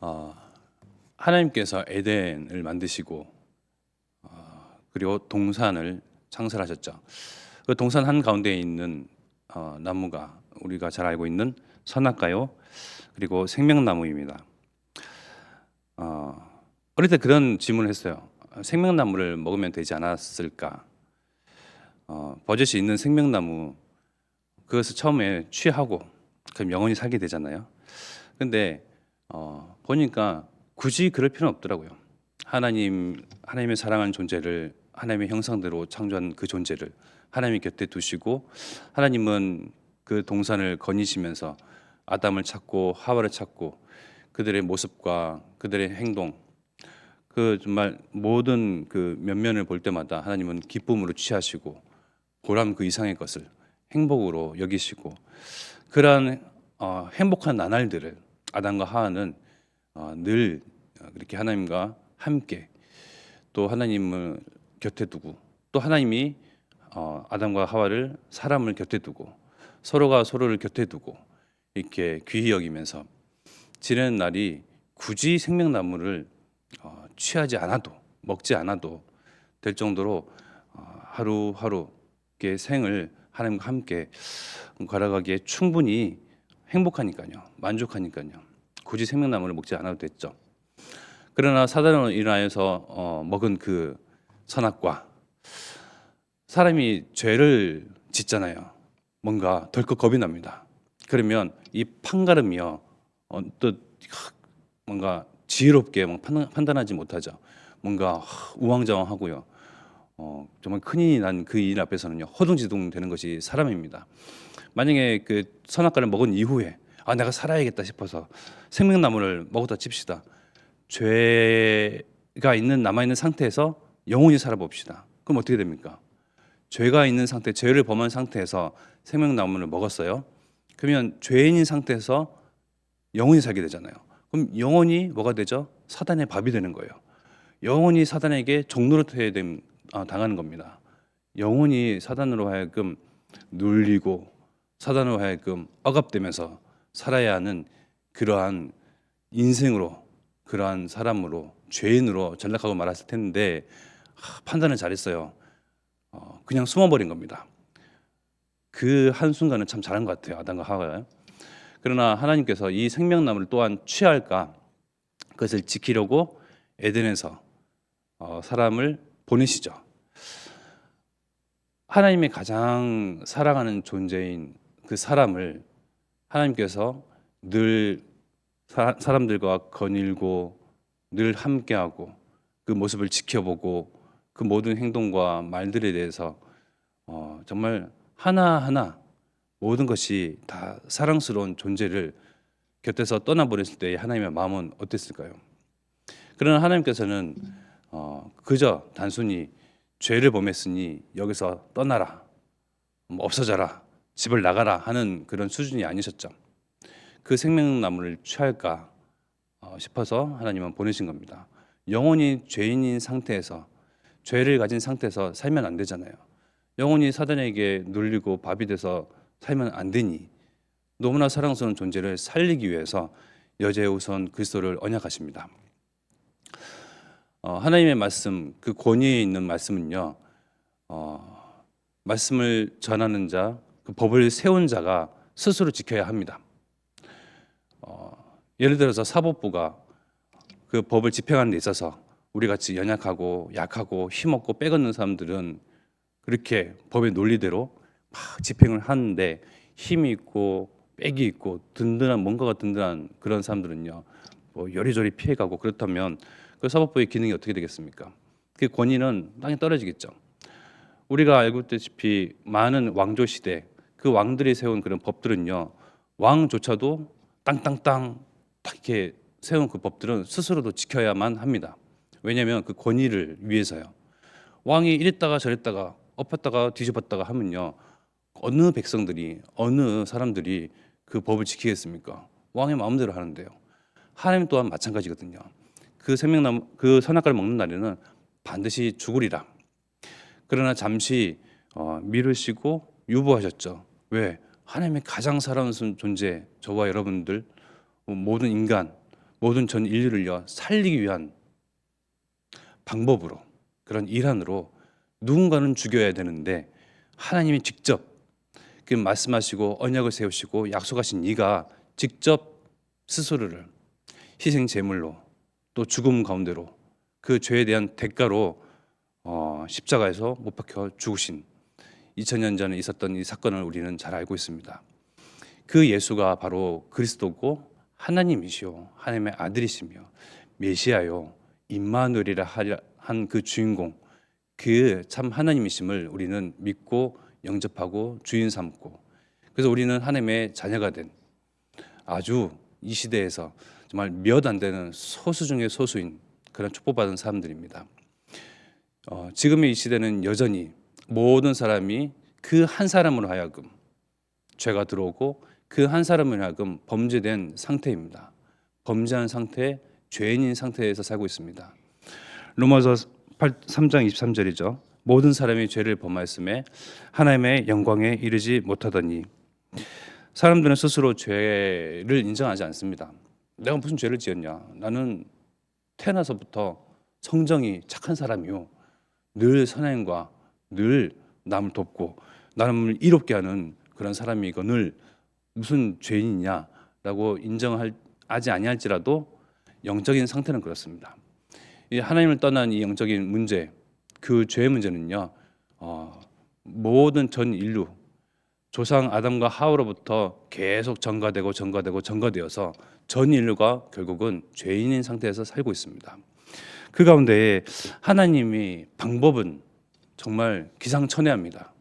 어, 하나님께서 에덴을 만드시고 그리고 동산을 창설하셨죠. 그 동산 한 가운데에 있는 나무가 우리가 잘 알고 있는 선악과요, 그리고 생명나무입니다. 어릴 때 그런 질문을 했어요. 생명나무를 먹으면 되지 않았을까? 버젓이 있는 생명나무 그것을 처음에 취하고 그럼 영원히 살게 되잖아요. 근데 보니까 굳이 그럴 필요는 없더라고요. 하나님의 사랑하는 존재를 하나님의 형상대로 창조한 그 존재를 하나님 곁에 두시고 하나님은 그 동산을 거니시면서 아담을 찾고 하와를 찾고 그들의 모습과 그들의 행동 그 정말 모든 그 면면을 볼 때마다 하나님은 기쁨으로 취하시고 보람 그 이상의 것을 행복으로 여기시고 그러한 행복한 나날들을 아담과 하와는 늘 그렇게 하나님과 함께 또 하나님을 곁에 두고 또 하나님이 아담과 하와를 사람을 곁에 두고 서로가 서로를 곁에 두고 이렇게 귀히 여기면서 지내는 날이 굳이 생명나무를 취하지 않아도 먹지 않아도 될 정도로 하루하루 이렇게 생을 하나님과 함께 걸어가기에 충분히 행복하니까요, 만족하니까요. 굳이 생명나무를 먹지 않아도 됐죠. 그러나 사단으로 인하여서 먹은 그 선악과 사람이 죄를 짓잖아요. 뭔가 덜컥 겁이 납니다. 그러면 이 판가름이요, 또 뭔가 지혜롭게 판단하지 못하죠. 뭔가 우왕좌왕하고요. 정말 큰일이 난 그 일 앞에서는요 허둥지둥 되는 것이 사람입니다. 만약에 그 선악과를 먹은 이후에 내가 살아야겠다 싶어서 생명나무를 먹었다 칩시다. 죄가 있는 남아 있는 상태에서 영원히 살아봅시다. 그럼 어떻게 됩니까? 죄가 있는 상태, 죄를 범한 상태에서 생명나무를 먹었어요. 그러면 죄인인 상태에서 영원히 살게 되잖아요. 그럼 영원히 뭐가 되죠? 사단의 밥이 되는 거예요. 영원히 사단에게 종노릇해야 당하는 겁니다. 영원히 사단으로 하여금 눌리고 사단으로 하여금 억압되면서 살아야 하는 그러한 인생으로, 그러한 사람으로, 죄인으로 전락하고 말았을 텐데 판단을 잘했어요. 그냥 숨어버린 겁니다. 그 한순간은 참 잘한 것 같아요, 아담과 하와요. 그러나 하나님께서 이 생명나무를 또한 취할까 그것을 지키려고 에덴에서 사람을 보내시죠. 하나님의 가장 사랑하는 존재인 그 사람을 하나님께서 늘 사람들과 거닐고 늘 함께하고 그 모습을 지켜보고 그 모든 행동과 말들에 대해서 정말 하나하나 모든 것이 다 사랑스러운 존재를 곁에서 떠나보냈을 때 하나님의 마음은 어땠을까요? 그러나 하나님께서는 그저 단순히 죄를 범했으니 여기서 떠나라, 없어져라, 집을 나가라 하는 그런 수준이 아니셨죠. 그 생명나무를 취할까 싶어서 하나님은 보내신 겁니다. 영원히 죄인인 상태에서 죄를 가진 상태에서 살면 안 되잖아요. 영원히 사단에게 눌리고 밥이 돼서 살면 안 되니 너무나 사랑스러운 존재를 살리기 위해서 여자의 우선 그리스도를 언약하십니다. 하나님의 말씀, 그 권위에 있는 말씀은요, 말씀을 전하는 자, 그 법을 세운 자가 스스로 지켜야 합니다. 예를 들어서 사법부가 그 법을 집행하는 데 있어서 우리 같이 연약하고 약하고 힘없고 빼걷는 사람들은 그렇게 법의 논리대로 막 집행을 하는데 힘이 있고 빽이 있고 든든한 뭔가가 든든한 그런 사람들은요 뭐 요리조리 피해가고 그렇다면 그 사법부의 기능이 어떻게 되겠습니까? 그 권위는 땅에 떨어지겠죠. 우리가 알고 있다시피 많은 왕조 시대 그 왕들이 세운 그런 법들은요 왕조차도 땅땅땅 딱 이렇게 세운 그 법들은 스스로도 지켜야만 합니다. 왜냐하면 그 권위를 위해서요. 왕이 이랬다가 저랬다가 엎었다가 뒤집었다가 하면요 어느 백성들이 어느 사람들이 그 법을 지키겠습니까? 왕의 마음대로 하는데요. 하나님 또한 마찬가지거든요. 그 생명나무 그 선악과를 먹는 날에는 반드시 죽으리라. 그러나 잠시 미루시고 유보하셨죠. 왜? 하나님의 가장 사랑스러운 존재 저와 여러분들 모든 인간 모든 전 인류를요 살리기 위한 방법으로, 그런 일환으로 누군가는 죽여야 되는데 하나님이 직접 그 말씀하시고 언약을 세우시고 약속하신 이가 직접 스스로를 희생 제물로 또 죽음 가운데로 그 죄에 대한 대가로 십자가에서 못 박혀 죽으신 2000년 전에 있었던 이 사건을 우리는 잘 알고 있습니다. 그 예수가 바로 그리스도고 하나님이시요 하나님의 아들이시며 메시아요 임마누엘이라 한 그 주인공, 그 참 하나님이심을 우리는 믿고 영접하고 주인 삼고, 그래서 우리는 하나님의 자녀가 된 아주 이 시대에서 정말 몇 안 되는 소수 중의 소수인 그런 축복받은 사람들입니다. 지금의 이 시대는 여전히 모든 사람이 그 한 사람으로 하여금 죄가 들어오고 그 한 사람으로 하여금 범죄된 상태입니다. 범죄한 상태, 죄인인 상태에서 살고 있습니다. 로마서 3장 23절이죠. 모든 사람이 죄를 범하였음에 하나님의 영광에 이르지 못하더니. 사람들은 스스로 죄를 인정하지 않습니다. 내가 무슨 죄를 지었냐? 나는 태어나서부터 성정이 착한 사람이요, 늘 선행과 늘 남을 돕고 남을 이롭게 하는 그런 사람이고 늘 무슨 죄인이냐라고 인정하지 아니할지라도 영적인 상태는 그렇습니다. 이 하나님을 떠난 이 영적인 문제, 그 죄의 문제는요, 모든 전 인류 조상 아담과 하와로부터 계속 전가되어서 전 인류가 결국은 죄인인 상태에서 살고 있습니다. 그 가운데 하나님이 방법은 정말 기상천외합니다.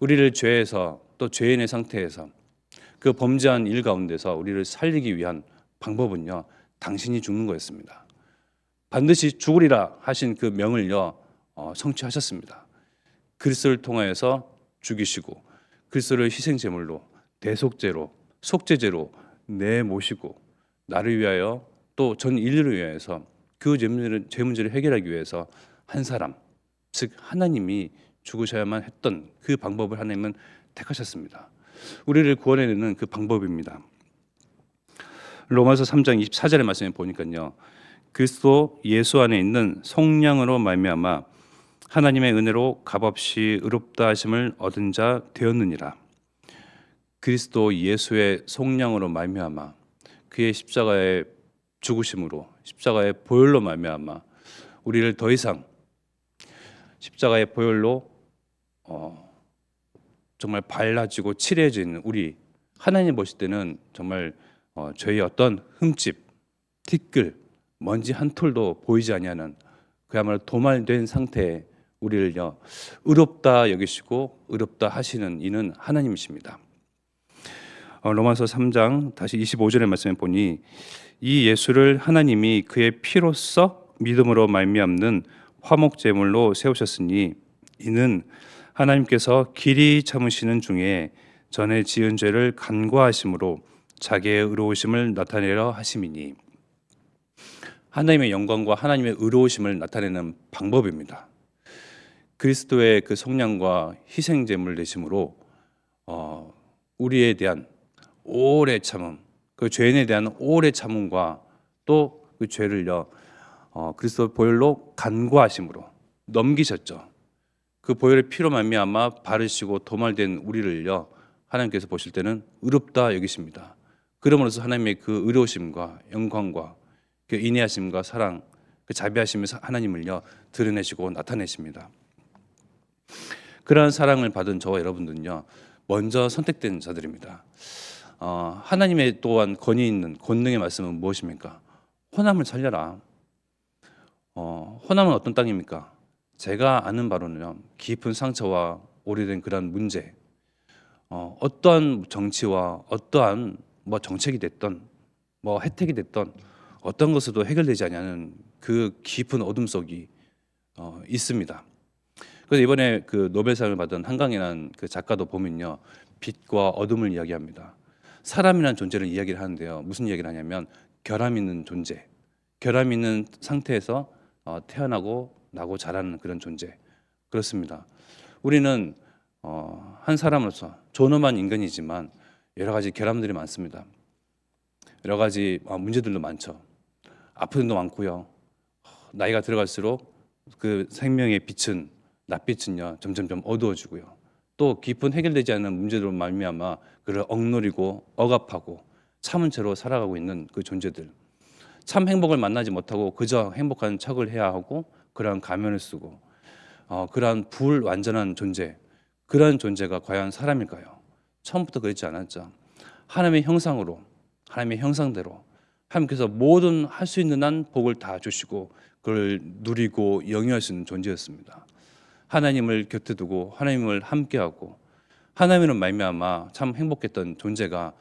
우리를 죄에서 또 죄인의 상태에서 그 범죄한 일 가운데서 우리를 살리기 위한 방법은요, 당신이 죽는 거였습니다. 반드시 죽으리라 하신 그 명을요 성취하셨습니다. 그리스도를 통하여서 죽이시고 그리스도를 희생제물로, 대속제로, 속죄제로 내모시고 나를 위하여 또 전 인류를 위하여서 그 죄 문제를 해결하기 위해서 한 사람, 즉 하나님이 죽으셔야만 했던 그 방법을 하나님은 택하셨습니다. 우리를 구원해내는 그 방법입니다. 로마서 3장 24절의 말씀에 보니까요, 그리스도 예수 안에 있는 성령으로 말미암아 하나님의 은혜로 값없이 의롭다 하심을 얻은 자 되었느니라. 그리스도 예수의 성령으로 말미암아 그의 십자가의 죽으심으로, 십자가의 보혈로 말미암아 우리를 더 이상 십자가의 보혈로 정말 발라지고 칠해진 우리, 하나님 보실 때는 정말 죄의 어떤 흠집, 티끌, 먼지 한 톨도 보이지 아니하는 그야말로 도말된 상태에 우리를요 의롭다 여기시고 의롭다 하시는 이는 하나님이십니다. 로마서 3장 다시 25절의 말씀에 보니 이 예수를 하나님이 그의 피로써 믿음으로 말미암는 화목 제물로 세우셨으니 이는 하나님께서 길이 참으시는 중에 전에 지은 죄를 간과하심으로 자기의 의로우심을 나타내려 하심이니. 하나님의 영광과 하나님의 의로우심을 나타내는 방법입니다. 그리스도의 그 성량과 희생 제물 되심으로 우리에 대한 오래 참음, 그 죄인에 대한 오래 참음과 또 그 죄를요 그리스도 보혈로 간과하심으로 넘기셨죠. 그 보혈의 피로 말미암아 바르시고 도말된 우리를요 하나님께서 보실 때는 의롭다 여기십니다. 그러므로서 하나님의 그 의로우심과 영광과 그 인내하심과 사랑, 그 자비하심의 하나님을요 드러내시고 나타내십니다. 그러한 사랑을 받은 저와 여러분들은요 먼저 선택된 자들입니다. 하나님의 또한 권위 있는 권능의 말씀은 무엇입니까? 호남을 살려라. 호남은 어떤 땅입니까? 제가 아는 바로는요 깊은 상처와 오래된 그런 문제, 어떠한 정치와 어떠한 뭐 정책이 됐던 뭐 혜택이 됐던 어떤 것으로도 해결되지 않는 그 깊은 어둠 속이 있습니다. 그래서 이번에 그 노벨상을 받은 한강이라는 그 작가도 보면요 빛과 어둠을 이야기합니다. 사람이라는 존재를 이야기를 하는데요 무슨 이야기를 하냐면 결함 있는 존재, 결함 있는 상태에서 태어나고 나고 자라는 그런 존재. 그렇습니다. 우리는 한 사람으로서 존엄한 인간이지만 여러 가지 결함들이 많습니다. 여러 가지 문제들도 많죠. 아픈 일도 많고요. 나이가 들어갈수록 그 생명의 빛은 낯빛은요 점점점 어두워지고요. 또 깊은 해결되지 않는 문제들로 말미암아 그를 억누리고 억압하고 참은 채로 살아가고 있는 그 존재들. 참 행복을 만나지 못하고 그저 행복한 척을 해야 하고 그러한 가면을 쓰고 그러한 불완전한 존재, 그러한 존재가 과연 사람일까요? 처음부터 그렇지 않았죠. 하나님의 형상으로, 하나님의 형상대로 하나님께서 모든 할 수 있는 한 복을 다 주시고 그걸 누리고 영위할 수 있는 존재였습니다. 하나님을 곁에 두고 하나님을 함께하고 하나님으로 말미암아 참 행복했던 존재가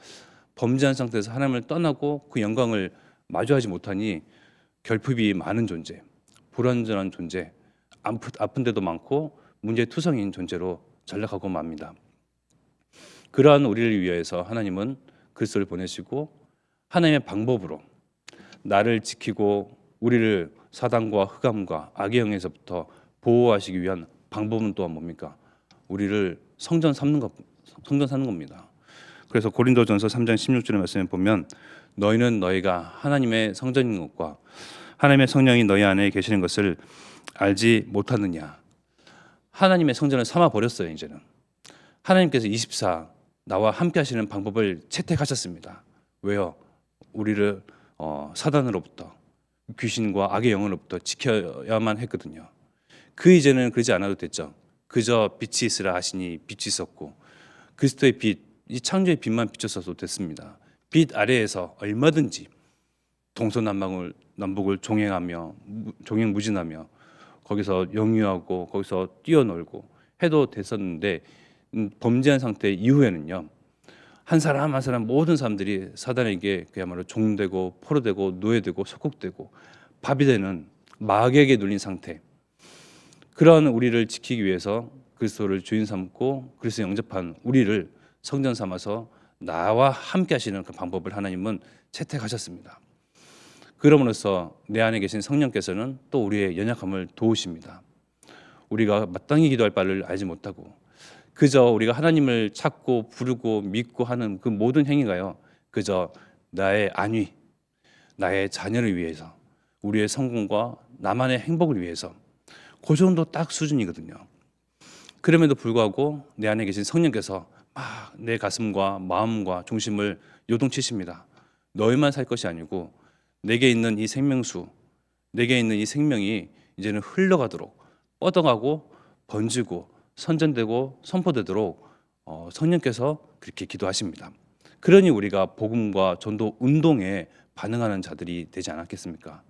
범죄한 상태에서 하나님을 떠나고 그 영광을 마주하지 못하니 결핍이 많은 존재, 불완전한 존재, 아픈 데도 많고 문제투성인 존재로 전락하고 맙니다. 그러한 우리를 위해서 하나님은 그리스도를 보내시고 하나님의 방법으로 나를 지키고 우리를 사단과 흑암과 악의 영에서부터 보호하시기 위한 방법은 또한 뭡니까? 우리를 성전 삼는 겁니다. 그래서 고린도전서 3장 16절의 말씀에 보면 너희는 너희가 하나님의 성전인 것과 하나님의 성령이 너희 안에 계시는 것을 알지 못하느냐. 하나님의 성전을 삼아 버렸어요. 이제는 하나님께서 24 나와 함께 하시는 방법을 채택하셨습니다. 왜요? 우리를 사단으로부터 귀신과 악의 영으로부터 지켜야만 했거든요. 그 이제는 그러지 않아도 됐죠. 그저 빛이 있으라 하시니 빛이 있었고 그리스도의 빛, 이 창조의 빛만 비쳤어도 됐습니다. 빛 아래에서 얼마든지 동서남북을 종횡무진하며 거기서 영유하고 거기서 뛰어놀고 해도 됐었는데 범죄한 상태 이후에는요. 한 사람 한 사람 모든 사람들이 사단에게 그야말로 종되고 포로되고 노예되고 속국되고 밥이 되는 마귀에게 눌린 상태. 그러한 우리를 지키기 위해서 그리스도를 주인 삼고 그리스도 영접한 우리를 성전 삼아서 나와 함께 하시는 그 방법을 하나님은 채택하셨습니다. 그러므로써 내 안에 계신 성령께서는 또 우리의 연약함을 도우십니다. 우리가 마땅히 기도할 바를 알지 못하고 그저 우리가 하나님을 찾고 부르고 믿고 하는 그 모든 행위가요. 그저 나의 안위, 나의 자녀를 위해서 우리의 성공과 나만의 행복을 위해서 그 정도 딱 수준이거든요. 그럼에도 불구하고 내 안에 계신 성령께서 막 내 가슴과 마음과 중심을 요동치십니다. 너희만 살 것이 아니고 내게 있는 이 생명수, 내게 있는 이 생명이 이제는 흘러가도록 뻗어가고 번지고 선전되고 선포되도록 성령께서 그렇게 기도하십니다. 그러니 우리가 복음과 전도 운동에 반응하는 자들이 되지 않았겠습니까?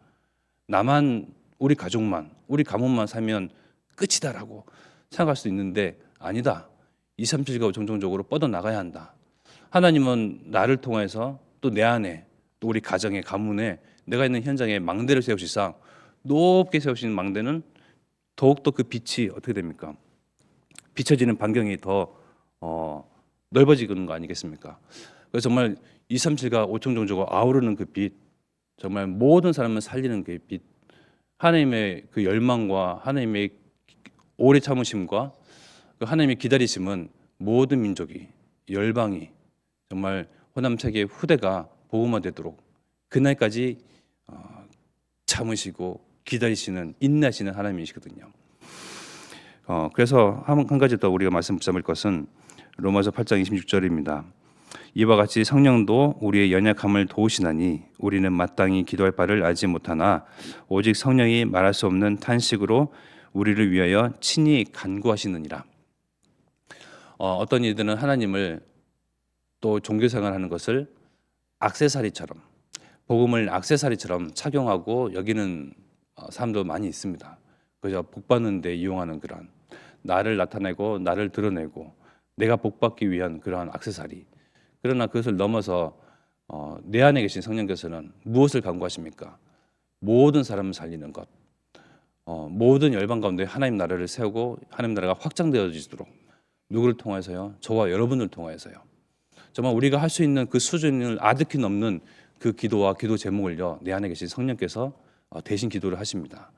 나만, 우리 가족만, 우리 가문만 살면 끝이다라고 생각할 수 있는데 아니다. 237가 종종적으로 뻗어나가야 한다. 하나님은 나를 통해서 또 내 안에 또 우리 가정의 가문에 내가 있는 현장에 망대를 세우시사 높게 세우시는 망대는 더욱더 그 빛이 어떻게 됩니까? 비춰지는 반경이 더 넓어지는 거 아니겠습니까? 그래서 정말 237가 오청종적으로 아우르는 그 빛, 정말 모든 사람을 살리는 그 빛, 하나님의 그 열망과 하나님의 오래 참으심과 그 하나님의 기다리심은 모든 민족이 열방이 정말 호남 세계 후대가 복음화되도록 그날까지 참으시고 기다리시는 인내하시는 하나님이시거든요. 그래서 한 가지 더 우리가 말씀 붙잡을 것은 로마서 8장 26절입니다. 이와 같이 성령도 우리의 연약함을 도우시나니 우리는 마땅히 기도할 바를 알지 못하나 오직 성령이 말할 수 없는 탄식으로 우리를 위하여 친히 간구하시느니라. 어떤 이들은 하나님을 또 종교생활하는 것을 액세서리처럼 복음을 액세서리처럼 착용하고 여기는 사람도 많이 있습니다. 그저 복 받는 데 이용하는 그런 나를 나타내고 나를 드러내고 내가 복 받기 위한 그러한 액세서리. 그러나 그것을 넘어서 내 안에 계신 성령께서는 무엇을 간구하십니까? 모든 사람을 살리는 것. 모든 열방 가운데 하나님 나라를 세우고 하나님 나라가 확장되어지도록 누구를 통해서요? 저와 여러분을 통해서요. 정말 우리가 할 수 있는 그 수준을 아득히 넘는 그 기도와 기도 제목을요. 내 안에 계신 성령께서 대신 기도를 하십니다.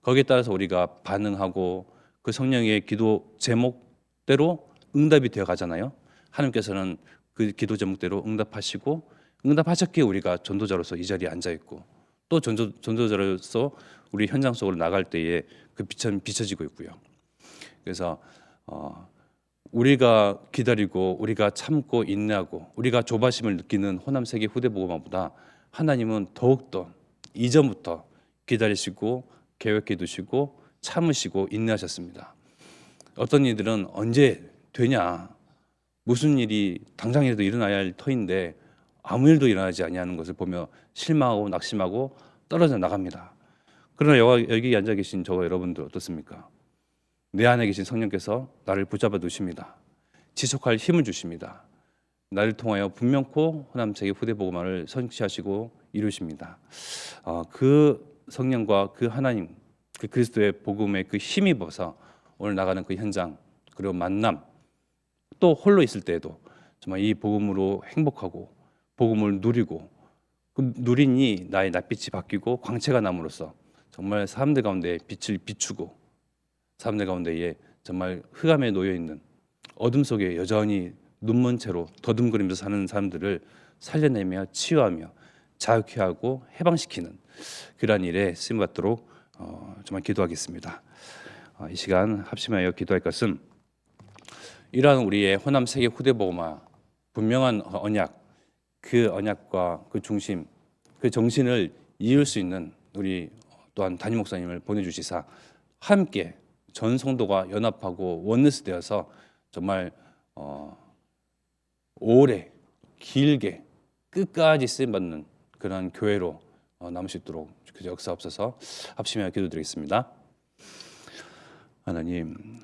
거기에 따라서 우리가 반응하고 그 성령의 기도 제목대로 응답이 되어 가잖아요. 하나님께서는 그 기도 제목대로 응답하시고 응답하셨기에 우리가 전도자로서 이 자리에 앉아 있고 또 전도자로서 우리 현장 속으로 나갈 때에 그 빛은 비춰지고 있고요. 그래서 우리가 기다리고 우리가 참고 인내하고 우리가 조바심을 느끼는 호남 세계 후대 복음화보다 하나님은 더욱더 이전부터 기다리시고 계획해 두시고 참으시고 인내하셨습니다. 어떤 이들은 언제 되냐, 무슨 일이 당장이라도 일어나야 할 터인데 아무 일도 일어나지 아니하는 것을 보며 실망하고 낙심하고 떨어져 나갑니다. 그러나 여기 앉아 계신 저와 여러분들 어떻습니까? 내 안에 계신 성령께서 나를 붙잡아 두십니다. 지속할 힘을 주십니다. 나를 통하여 분명코 호남세계 후대 복음화를 성취하시고 이루십니다. 그 성령과 그 하나님, 그 그리스도의 복음의 그 힘입어서 오늘 나가는 그 현장 그리고 만남, 또 홀로 있을 때에도 정말 이 복음으로 행복하고 복음을 누리고 그 누리니 나의 낯빛이 바뀌고 광채가 남으로써 정말 사람들 가운데 빛을 비추고 사람들 가운데에 정말 흑암에 놓여 있는 어둠 속에 여전히 눈먼 채로 더듬거리면서 사는 사람들을 살려내며 치유하며 자유케 하고 해방시키는 그러한 일에 쓰임 받도록 정말 기도하겠습니다. 이 시간 합심하여 기도할 것은 이러한 우리의 호남 세계 후대 복음화 분명한 언약, 그 언약과 그 중심, 그 정신을 이을 수 있는 우리 또한 담임 목사님을 보내주시사 함께 전 성도가 연합하고 원네스 되어서 정말 오래 길게 끝까지 쓰임 받는 그런 교회로 남을 수 있도록 역사옵소서. 합심하여 기도드리겠습니다. 하나님.